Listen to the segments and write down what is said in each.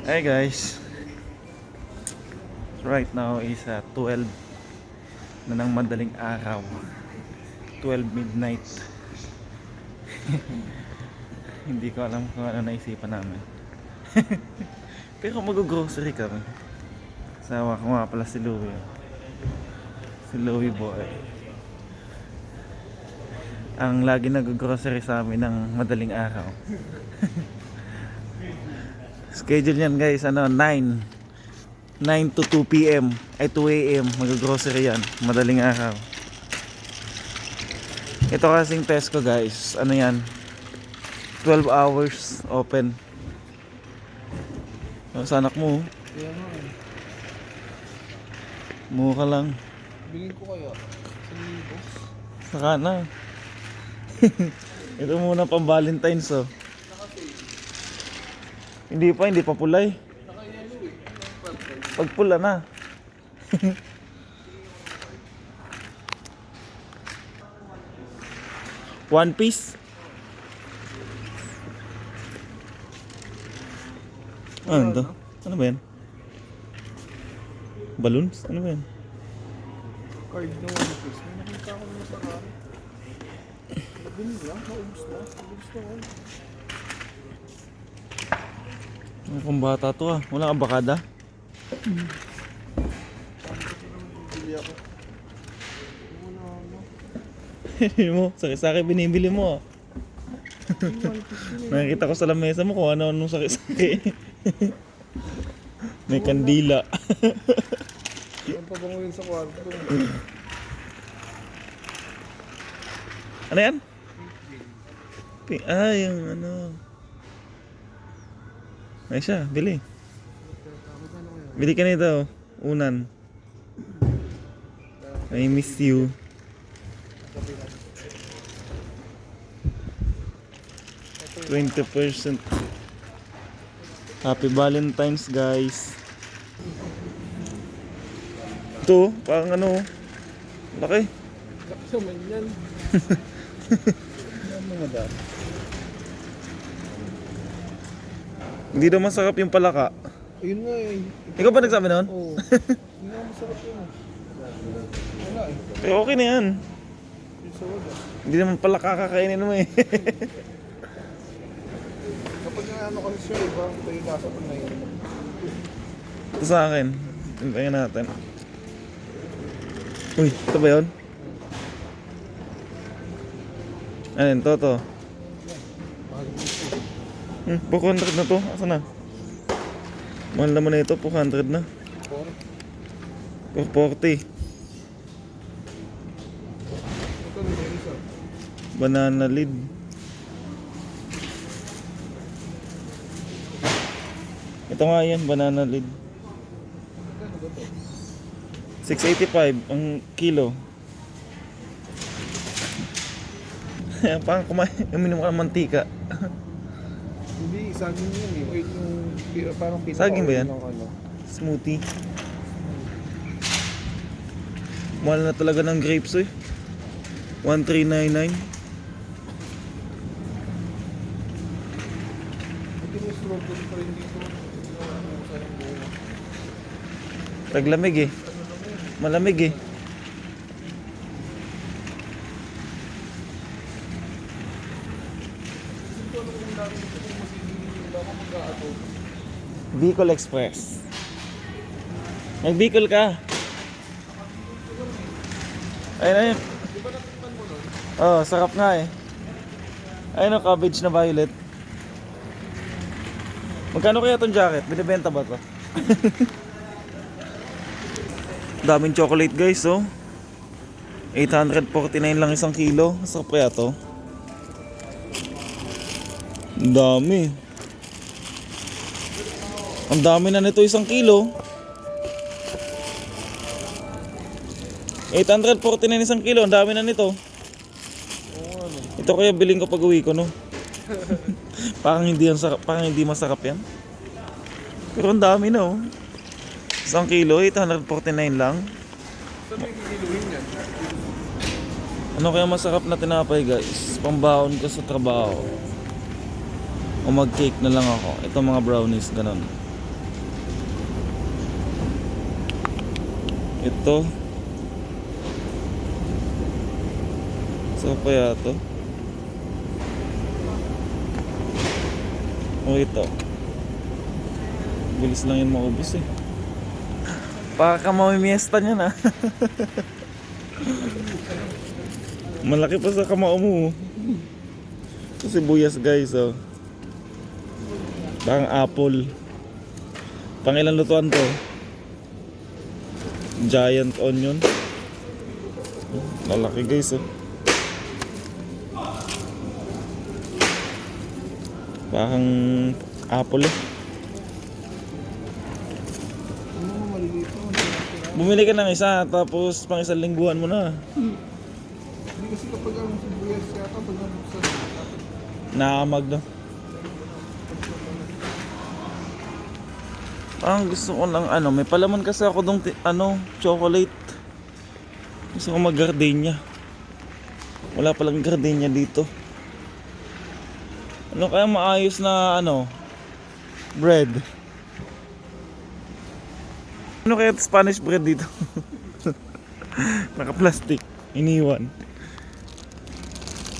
Hey guys, right now is 12 na ng madaling araw, 12 midnight. Hindi ko alam kung ano naisipan namin. Pero mag-grocery kami. Sawa ko nga pala si Louie. Si Louie boy ang lagi nag-grocery sa amin ng madaling araw. Schedule niyan guys, 9 to 2 p.m. ay 2 a.m. mag-grocery yan, madaling araw. Ito kasing Tesco guys, ano yan, 12 hours open. Sa anak mo, mukha lang. Bilhin ko kaya sa libo. Saka na. Ito muna pang Valentine's oh. Hindi pa pulay. Pag pula na. One piece. Ano to? Ano ba yan? Balloons? Ano ba yan? Card na 1 piece. May nakita ko na nakaraan. Nabili lang. Naubos na. Naubos na ko. Ano kung bata to ah? Wala kang bakada? Bili ako. Muna ano. Mo, saki-saki binibili mo ah. Nakikita ko sa lamesa mo kung ano-anong saki-saki. May kandila. Ang pabango yun sa kwarto. Ano yan? Ah, yung ano. Ay siya, bili. Bili ka nito, unan. I miss you. %20. Happy Valentine's guys. Ito, parang ano, laki. Laki naman yan. Ano mga dami? Hindi daw masarap yung palaka. Ayun nga eh. Ikaw ba nagsabi noon? Oo. Hindi nga masarap yun eh. Wala eh. Pero okay na yan. Yung sa wala. Hindi naman palaka kakainin mo eh. Kapag nga ano kasi siya, iba ang tayo nasa pag na yun. Ito sa akin. Tintayin natin. Uy, ito ba yun? Ano yun? To. Mahal mo ito. 400 na to. Asa na? Mahal naman na ito. 400 na. 440. Ito nila isa. Banana lead. Ito nga yan, banana lead. 685 ang kilo. Parang uminom ka ng mantika. Hindi, saging yun eh. Wait, yung parang pita. Saging ba yan? Ano. Smoothie. Mahal na talaga ng grapes eh. 1399. Hindi mo strawberry pa rin dito. Taglamig eh. Malamig eh. Bicol Express. Mag Bicol ka. Ayun ayun. Oh, sarap nga eh. Ayun ang cabbage na violet. Magkano kaya tong jacket? Binibenta ba to? Daming chocolate guys oh. 849 lang isang kilo. Sarap kaya to? Ang dami. Ang dami na nito isang kilo. 849 isang kilo. Ang dami na nito. Ito kaya biling ko pag uwi ko no. Parang hindi masarap yan. Pero ang dami na oh. Isang kilo, 849 lang. Saan may kikiluhin yan? Ano kaya masarap na tinapay guys? Pambaon ko sa trabaho. O mag-cake na lang ako. Ito mga brownies, ganun. Ito. Saan kaya to? O ito. Bilis lang yun maubos eh. Para ka mamimiesta niya na. Malaki pa sa kamao mo. Ito sibuyas guys oh. Parang apple. Pangilan lutuan to? Giant onion. Malaki guys oh. Parang apple eh. Ano maliliit naman. Bumili ka ng isa tapos pang isang lingguhan mo na. Hindi kasi kapag ang sibuyas yata pag nabuksan Naamag na. Parang gusto ko ng ano, may palaman kasi ako dong chocolate. Gusto ko mag-gardenia. Wala palang gardenia dito. Ano kaya maayos na bread? Ano kaya Spanish bread dito? Naka-plastic, iniwan.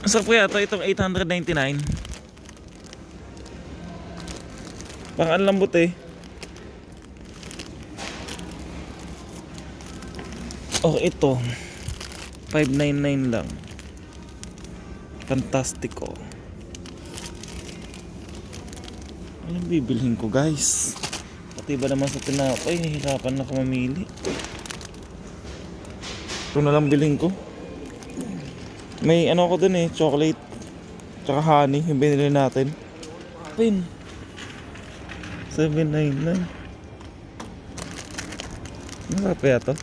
Sa kaya itong 899. Parang ang lambot eh. Oh, ito 599 lang. Fantastico. Anong bibilhin ko guys? Pati ba naman sa tinapay, nahihirapan na ako mamili. Ito na lang bilhin ko. May ako dun eh, chocolate tsaka honey, yung binili natin. Pin 799. Ano kaya to?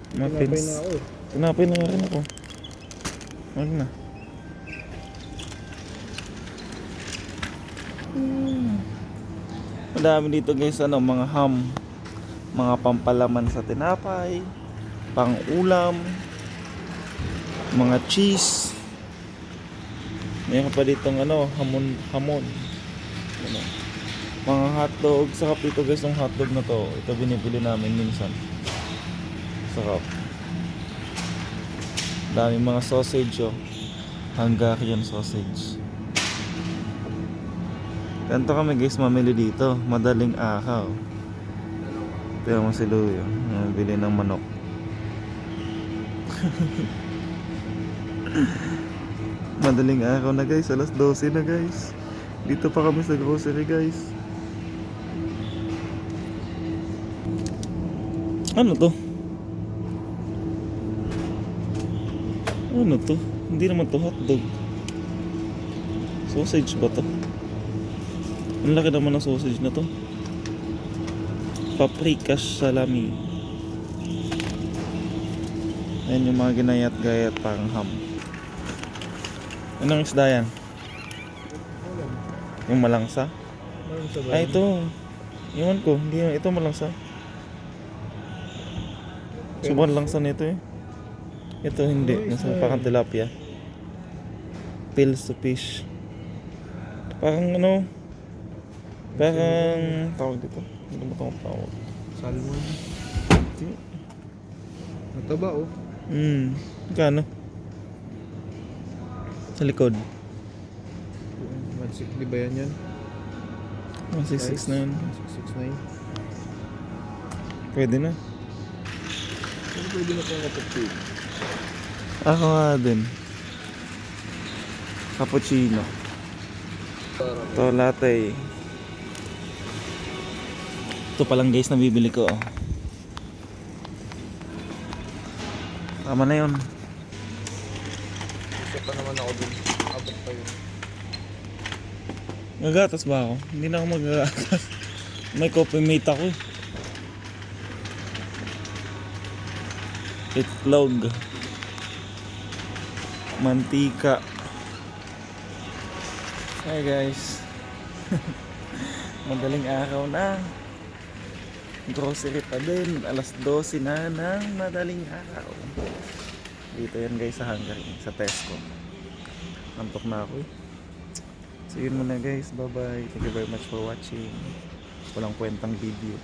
tinapay na ako. Tinapay na rin ako. Wag na. Madami dito guys, mga ham, mga pampalaman sa tinapay, pang ulam, mga cheese. Mayroon pa ditong hamon. Mga hotdog. Sarap dito guys ng hotdog na to. Ito binibili namin minsan. Sarap. Daming mga sausage oh. Hungarian sausage. Ganito kami guys mamili dito. Madaling araw. Tignan mo si Luyo. Bili ng manok. Madaling araw na guys. Alas 12 na guys. Dito pa kami sa grocery guys. Ano to? Ano to? Hindi naman to hotdog. Sausage ba to? Ang laki naman ng sausage na to. Paprika salami. Ayan yung mga ginayat-gayat parang ham. Anong isda yan? Yung malangsa? Meron sa Ay ito. Iwan ko. Hindi ito malangsa. Subukan langsa nito eh. Ito hindi. Nasa parang tilapia. Pills to fish. Parang parang tawag dito. Hindi mo itong tawag. salmon. Mataba oh. Kano? Sa likod. 160 ba yan? 169. 669. Pwede na. Ano pwede na pang kapatid? Ako nga din. Cappuccino. Ito latte. Ito palang guys na bibili ko oh. Tama na yun. Isa pa naman ako dun. Abot pa yun. Gagatas ba ako? Hindi na ako magagatas. May coffee mate ako eh. Itlog. Mantika. Hi guys. Madaling araw na. Grocery pa din. Alas 12 na ng madaling araw. Dito yan guys sa Hungary. Sa Tesco. Nantok na ako eh. So yun muna guys. Bye bye. Thank you very much for watching. Walang kwentang video.